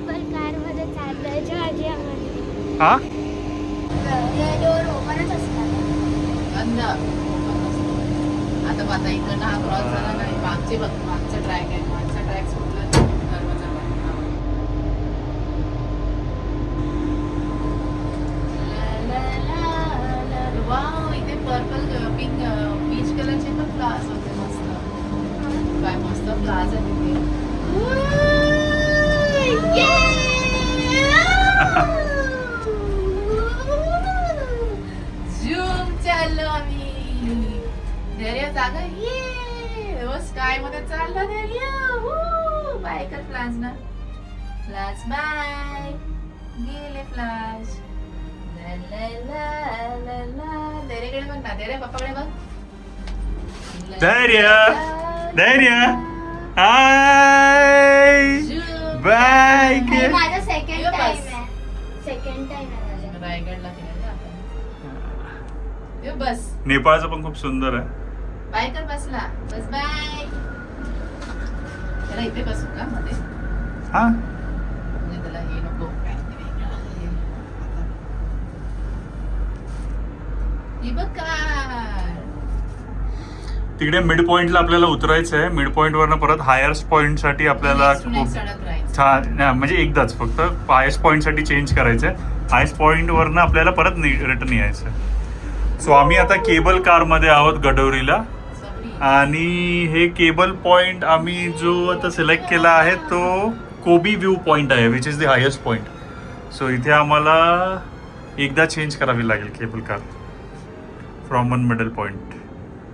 Cable car मध्ये चाललोय जॉर्जियामध्ये. हा हे डोर ओपनच असतात. बंद आता आता इकडनं हा क्रॉस झाला नाही मागचे बघ मागचा ट्रॅक आहे मागचा ट्रॅक सुटला दरवाजा वाव इथे पर्पल पिंक पीच कलरचे पण फ्लावर्स होते मस्त काय मस्त फ्लावर्स आहे तिथे झूम चाललो आम्ही धैर्य जागा ये स्काय मध्ये चाललो धैर्य बाय कर फ्लास ना फ्लास बाय गेले फ्लास धैर्यकडे बघ ना धैर्य पप्पाकडे बघ धैर्य धैर्य हाय बाय हे माझा सेकंड टाइम आहे. सेकंड टाइम आहे माझा. रायगडला फिरायला आपण ये बस नेपाळचं पण खूप सुंदर आहे. बाय कर बसला बस बाय त्याला इथे बसू का मध्ये हा म्हणजे त्याला हे नको हे बघ काय तिकडे मिड पॉइंटला आपल्याला उतरायचं आहे. मिड पॉइंट वरनं परत हायर्स पॉइंट साठी आपल्याला Next to next चढत राहायचं. छान म्हणजे एकदाच फक्त हायस्ट पॉइंट साठी चेंज करायचंय. हायस्ट पॉइंट वरनं आपल्याला परत रिटर्न यायचं. सो आम्ही आता केबल कार मध्ये आहोत गडोरीला सबरी. आणि हे केबल पॉइंट आम्ही जो आता सिलेक्ट केला आहे तो कोबी व्ह्यू पॉइंट आहे which is the highest point. So इथे आम्हाला एकदा चेंज करावी लागेल cable car from one middle point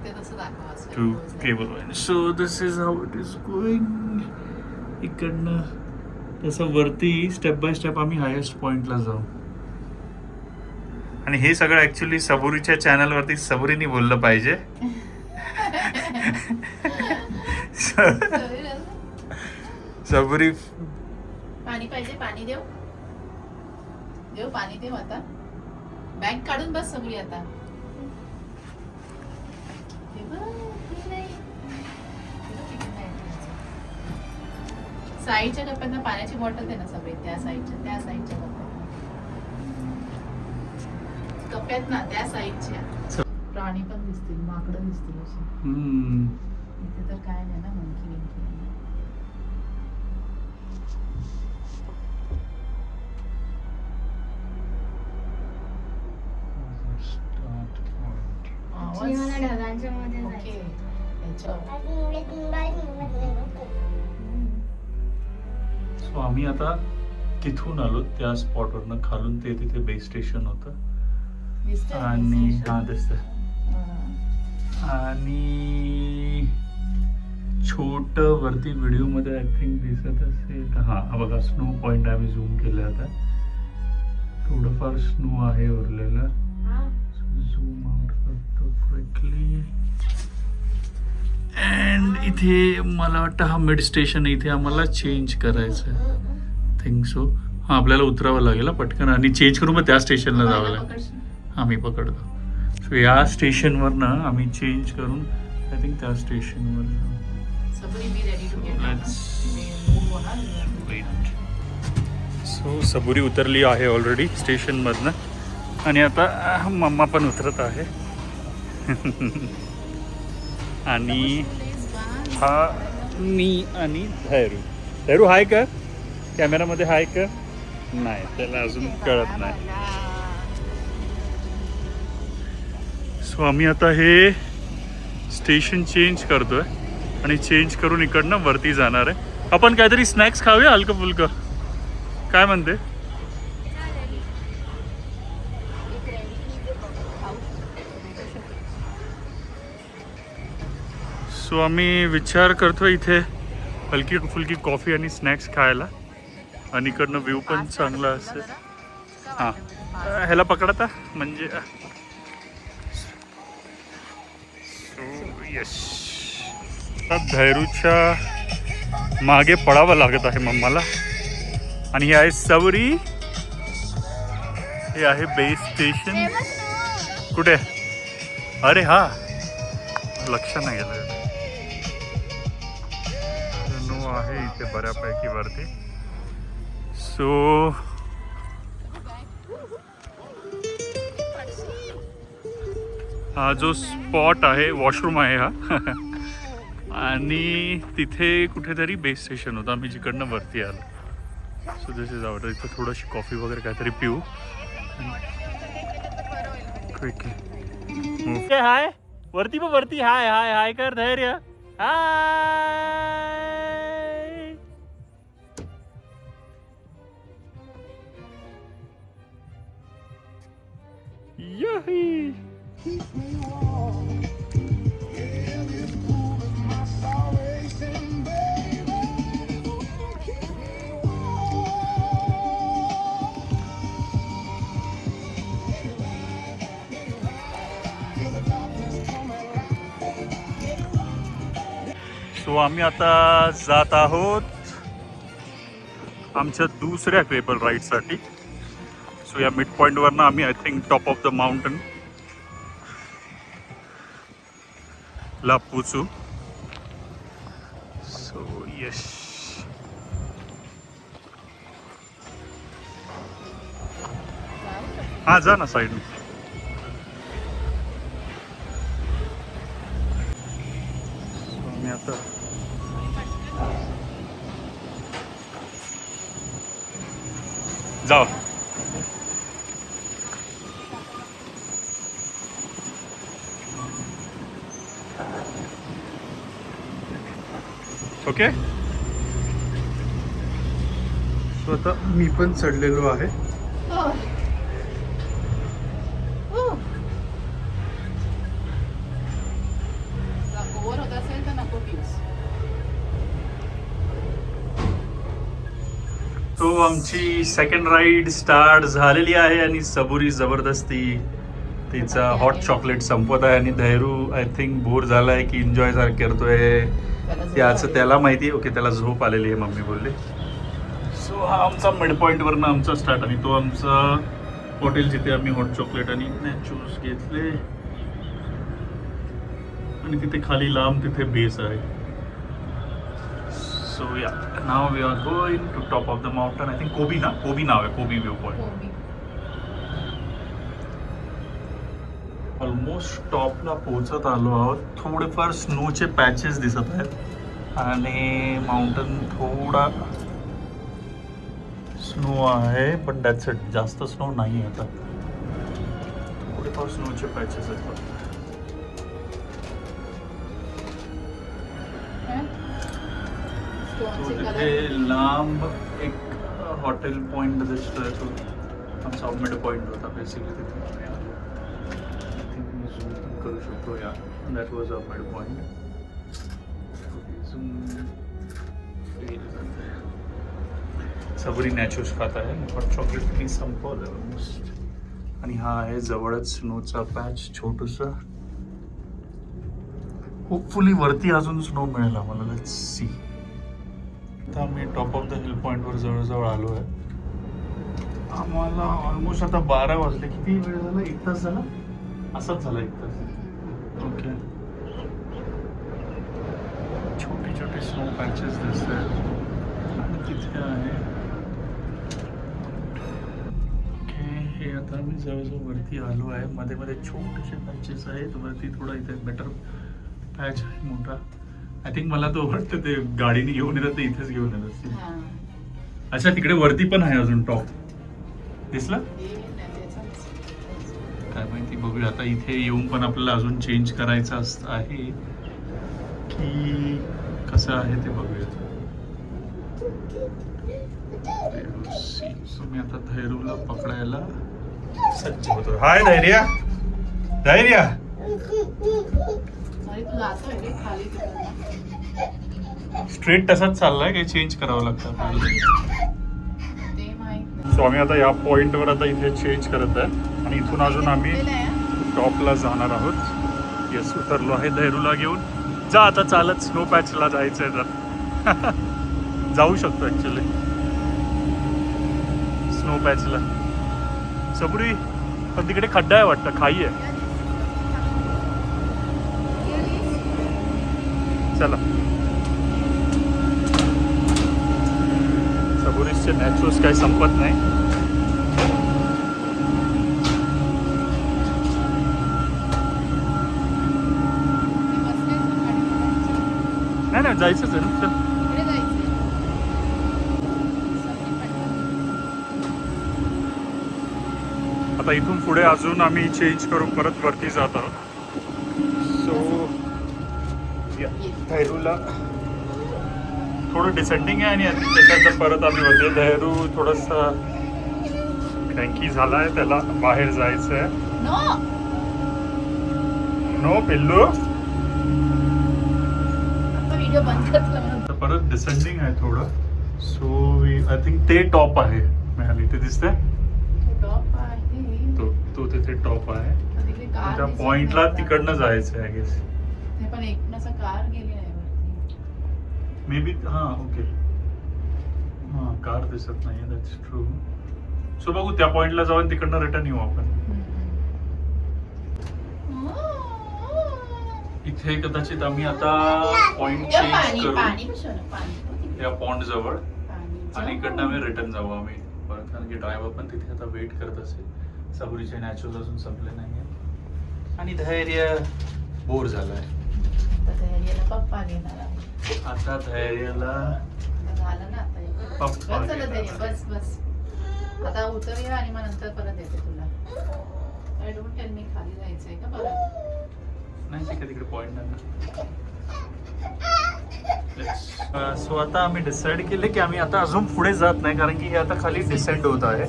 ते तसं दाखवा असं. To cable point. So this is how it is going. इकडनं तसं वरती स्टेप बाय स्टेप आम्ही हायेस्ट पॉइंटला जाऊ. आणि हे सगळं ऍक्च्युली सबुरीच्या चॅनलवरती सबुरीनी बोललं पाहिजे. सबुरी पाणी पाहिजे पाणी देऊ देऊ पाणी देऊ आता बॅग काढून बस सगळी आता हे बघ, हे नाही. साईडच्या कप्प्यांना पाण्याची बॉटल दे ना सगळी त्या साईडच्या कप्प्यात ना त्या साईडच्या प्राणी पण दिसतील माकडं दिसतील असे इथे तर काय नाही ना मंकी बिंकी नाही. Actually मला ढगांच्या मध्ये ओके जायचं. सो आम्ही आता तिथून आलो त्या स्पॉटवरनं खालून ते तिथे बेस स्टेशन होतं दिसतंय आणि station? हा दिसतंय हा. आणि छोट वरती व्हिडिओ मध्ये आय थिंक दिसत असेल हा बघा स्नो पॉइंट आम्ही झूम केलं आता थोडंफार स्नो आहे उरलेलं. झूम आउट करतो क्विकली. अँड इथे मला वाटतं हा मिड स्टेशन इथे आम्हाला चेंज करायचं आहे. थिंक सो हा आपल्याला उतरावं लागेल पटकन आणि चेंज करून मग त्या स्टेशनला जावं लागेल. पकडशील? आम्ही पकडतो. सो या स्टेशनवरनं आम्ही चेंज करून आय थिंक त्या स्टेशनवर जाऊ. Sabari be ready to get Let's move होणार वेट. सो सबुरी उतरली आहे ऑलरेडी स्टेशनमधनं आणि आता मम्मा पण उतरत आहे. आणि हा मी आणि धैरू हाय कर कॅमेरामध्ये हाय कर नाही त्याला अजून कळत नाही. सो आम्ही आता हे स्टेशन चेंज करतोय आणि चेंज करून इकडनं वरती जाणार आहे. आपण काहीतरी स्नॅक्स खाऊया हलकं फुलकं काय म्हणते. सो आम्ही विचार करतोय इथे हलकी फुलकी कॉफी आणि स्नॅक्स खायला आणि इकडनं व्ह्यू पण चांगला असेल. हां ह्याला पकडता म्हणजे यस. धैरूच्या मागे पडावं लागत आहे मम्माला. आणि हे आहे सबरी हे आहे बेस स्टेशन. कुठे अरे हा लक्ष नाही गेलं. आहे इथे बऱ्यापैकी वरती. सो हा जो स्पॉट आहे वॉशरूम आहे हा आणि तिथे कुठेतरी बेस स्टेशन होतं आम्ही जिकडनं वरती आलो. सो दिस इज आवर. इथं थोडीशी कॉफी वगैरे काहीतरी पिऊ. हाय वरती पण वरती हाय हाय हाय कर धैर्य हाय. यही सो आम्ही आता जात आहोत आमच्या दुसऱ्या केबल राईडसाठी. सो या मिड पॉईंटवरनं आम्ही I think top of the mountain ला पोचू. सो यश हा जा ना साईड. आम्ही आता जाऊ. ओके. सो आता मी पण चढलेलो आहे. ओव्हर होत असेल तर नको पिऊस. तो आमची सेकंड राईड स्टार्ट झालेली आहे आणि सबुरी जबरदस्ती तिचा हॉट चॉकलेट संपवत आहे आणि धैरू आय थिंक बोर झालाय की एन्जॉय करतोय त्याचं त्याला माहिती. ओके त्याला झोप आलेली आहे मम्मी बोलले. सो हा आमचा मिड पॉईंटवरनं आमचा स्टार्ट आणि तो आमचा हॉटेल जिथे आम्ही हॉट चॉकलेट आणि नॅचोस घेतले आणि तिथे खाली लांब तिथे बेस आहे. सो या नाव we are going to top of the mountain. I think कोबी ना कोबी नाव आहे कोबी व्ह्यू पॉईंट. ऑलमोस्ट टॉपला पोहोचत आलो आहोत. थोडेफार स्नोचे पॅचेस दिसत आहेत आणि माउंटन थोडा स्नो आहे पण दॅट्स इट. जास्त स्नो नाही आता. थोडेफार स्नोचे पॅचेस आहेत. तो तिथे लांब एक हॉटेल पॉईंट दिसतोय. तो आमचा मिड पॉईंट होता बेसिकली. तिथे करू शकतो या. That was a mid point. Sabari nachos खात आहे. हॉट चॉकलेट मी संपवलं ऑलमोस्ट. आणि हा आहे जवळच स्नोचा पॅच छोटूसा. होपफुली वरती अजून स्नो मिळेल आम्हाला. Let's see. आता आम्ही टॉप ऑफ द हिल पॉईंटवर जवळजवळ आलो आहे. आम्हाला ऑलमोस्ट आता 12 वाजले. किती वेळ झाला? 1 तास झाला. असाच झाला 1 तास. ओके. छोटे छोटे स्नो पॅचेस दिसत आहेत आणि तिथे आहे. ओके हे आता आम्ही जवळजवळ वरती आलो आहे. मध्ये मध्ये छोटेसे पॅचेस आहेत. वरती थोडा इथे बेटर पॅच आहे मोठा. आय थिंक मला तो वाटतं ते गाडीने घेऊन येतात ते इथेच घेऊन येत असतील. अच्छा तिकडे वरती पण आहे अजून टॉप. दिसला काय माहिती. बघूया आता. इथे येऊन पण आपल्याला अजून चेंज करायचं आहे की कसं आहे ते बघूया. सो मी आता धैरूला पकडायला सज्ज होतो. हाय धैर्य. धैर्य स्ट्रेट तसाच चाललाय काही चेंज करावं लागतं आपल्याला. सो आम्ही आता या पॉइंटवर आता इथे चेंज करत आहे आणि इथून अजून आम्ही टॉपला जाणार आहोत. येस उतरलो आहे धैरूला घेऊन. जा आता चालत स्नो पॅचला जायचं आहे तर जाऊ शकतो ॲक्च्युली स्नो पॅचला. सबुरी पण तिकडे खड्डा आहे वाटतं. खाई आहे. चला सबुरीसचे नॅचरल्स काही संपत नाही. नाही नाही जायचंच आहे ना. चल आता इथून पुढे अजून आम्ही चेंज करून परत वरती जात आहोत. सो धैरूला थोडं डिसेंडिंग आहे आणि त्याच्यानंतर परत आम्ही होते. धैरू थोडासा क्रँकी झाला आहे, त्याला बाहेर जायचं आहे. नो पिल्लू. व्हिडिओ बंद करतो. परत डिसेंडिंग आहे थोडं. सो आय थिंक ते टॉप आहे मिळाली ते दिसतंय. टॉप आहे तो तिथे टॉप आहे. त्या पॉइंटला तिकडनं जायचं आहे आय गेस. पण एक असं कार गेली आहे वरती. मे बी हां ओके हां कार दिसत नाही. That's true. सो बघू त्या पॉइंटला जाऊन तिकडनं रिटर्न येऊ आपण. इथे कदाचित आम्ही आता पॉइंट चेंज करू या पॉन्ड जवळ आणि इकडनं आम्ही रिटर्न जाऊ आम्ही परत, कारण की ड्रायव्हर पण तिथे आता वेट करत असेल. सबुरीचे नॅचरल अजून संपले नाहीये आणि धैर्य बोर झालाय. पप्पा घेणार आता धैर्याला झालं ना आता. पप्पा बस बस आता उतरूया आणि मग नंतर परत येते तुला. आय डोंट टेल मी खाली जायचंय का परत. नाही तिकडे पॉइंट नाही. सो आता आम्ही डिसाईड केले की आम्ही आता अजून पुढे जात नाही, कारण की हे आता खाली डिसेंड होत आहे.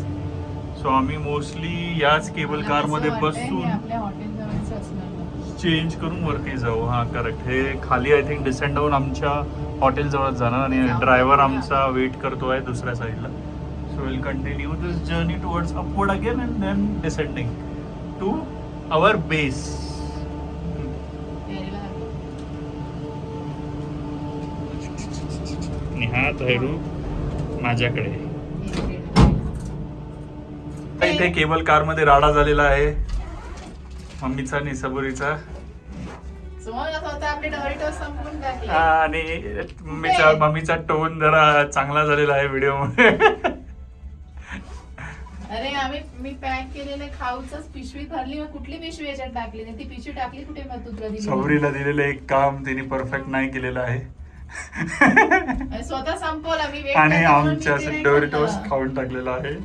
सो आम्ही मोस्टली याच केबल कार मध्ये बसून आपल्या हॉटेल जवळच असणार. चेंज करून वरती जाऊ. हा करेक्ट. हे खाली आय थिंक डिसेंड होऊन आमच्या हॉटेल जवळ जाणार आणि ड्रायव्हर आमचा वेट करतोय दुसऱ्या साईडला. So will continue this journey towards upward again and then descending to our base. हा धैरू माझ्याकडे. इथे केबल कार मध्ये राडा झालेला आहे मम्मीचा आणि सबुरीचा. आणि मम्मीचा टोन जरा चांगला झालेला आहे व्हिडिओ मध्ये. अरे मी पॅक केलेले खाऊच पिशवी भरली. मग कुठली पिशवी याच्यात टाकली नाही. ती पिशवी टाकली कुठे मग तुला सबुरीला दिलेलं एक काम तिने परफेक्ट नाही केलेलं आहे. स्वतः संपवला मी. आणि आमच्या डोरिटोस खाऊन टाकलेला आहे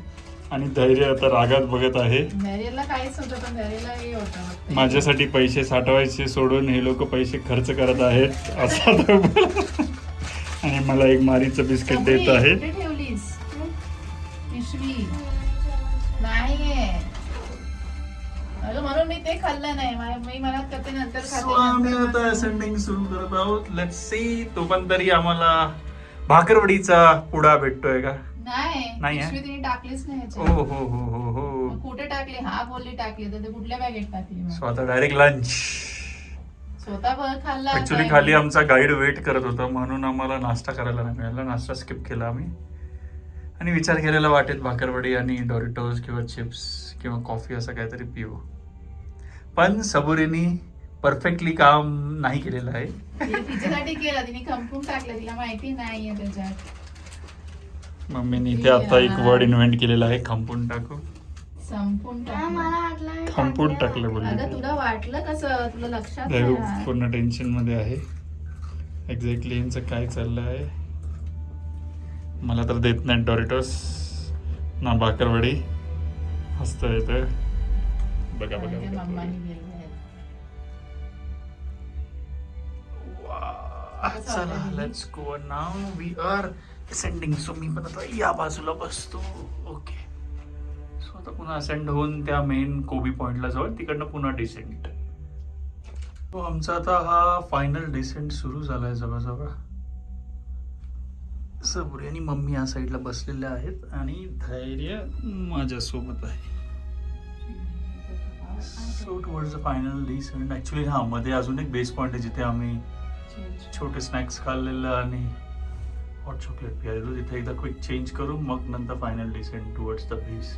आणि धैर्य आता रागात बघत आहे. धैर्याला काहीच होतं पण धैर्याला हे होतं. माझ्यासाठी पैसे साठवायचे सोडून हे लोक पैसे खर्च करत आहेत असं. आणि मला एक मारीचं बिस्किट देत आहे. ठेवलीस पिशवी नाहीये म्हणून मी ते खाल्लं नाही. मी मला करते नंतर खाते. आम्ही आता असेंडिंग सुरू करत आहोत. Let's see. तो पण तरी आम्हाला भाकरवडीचा पुडा भेटतोय का? नाही पिशवी तिने टाकलीच नाही. हो हो हो हो हो. कुठे टाकली? हा बोलली टाकली तर ते कुठल्या बॅगेत टाकली? स्वतः डायरेक्ट लंच स्वतः खाल्ला. ऍक्च्युली खाली आमचा गाईड वेट करत होता म्हणून आम्हाला नाश्ता करायला नाही मिळाला. नाश्ता स्किप केला आम्ही आणि विचार केलेला वाटेत भाकरवडी आणि डोरिटोस किंवा चिप्स किंवा कॉफी असं काहीतरी पिऊ. पण सबुरीनी परफेक्टली काम नाही केलेलं आहे. तिच्यासाठी केलं तिने खंपून टाकलं. तिला माहिती नाहीये त्याच्यात. मम्मीने इथे आता एक वर्ड इन्व्हेंट केलेला आहे, खंपून टाकू. संपून टाकलं. खंपून टाकलं बोलले. तुला वाटलं कसं? तुला लक्षात पूर्ण टेन्शन मध्ये आहे. एक्झॅक्टली यांचं काय चाललं आहे. मला तर देत नाही डोरिटोस ना भाकरवडी. हसतो येतं. बघा बघा चला let's go now. We are ascending. So मी पण आता या बाजूला बसतो. ओके. सो आता पुन्हा असेंड होऊन त्या मेन कोबी पॉइंटला जाऊ. तिकडनं पुन्हा डिसेंट. तो आमचा आता हा फायनल डिसेंट सुरू झालाय जवळजवळ. सबुरी आणि मम्मी या साईडला बसलेल्या आहेत आणि धैर्य माझ्यासोबत आहे. So towards the final descent. Actually हा मध्ये अजून एक बेस पॉइंट आहे जिथे आम्ही छोटे स्नॅक्स खाल्लेलं आणि हॉट चॉकलेट प्यायलो. तिथे एकदा क्विक चेंज करू मग नंतर final descent towards the base.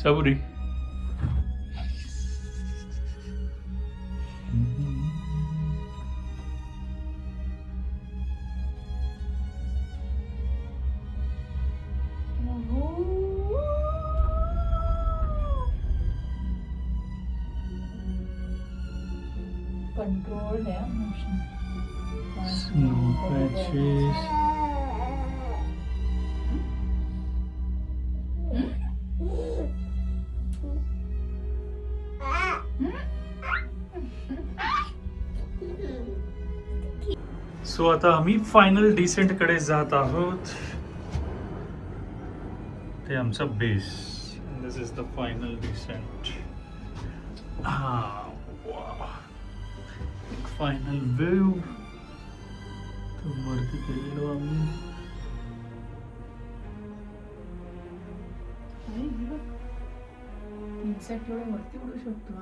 Saburi control आहे मोशन. Snow patches. सो आता आम्ही फायनल डिसेंट कडे जात आहोत. ते आमचा base. This is the final descent. हा फायनल व्ह्यू वरती गेलेलो आम्ही. इन्सेक्ट एवढं वरती उडू शकतो.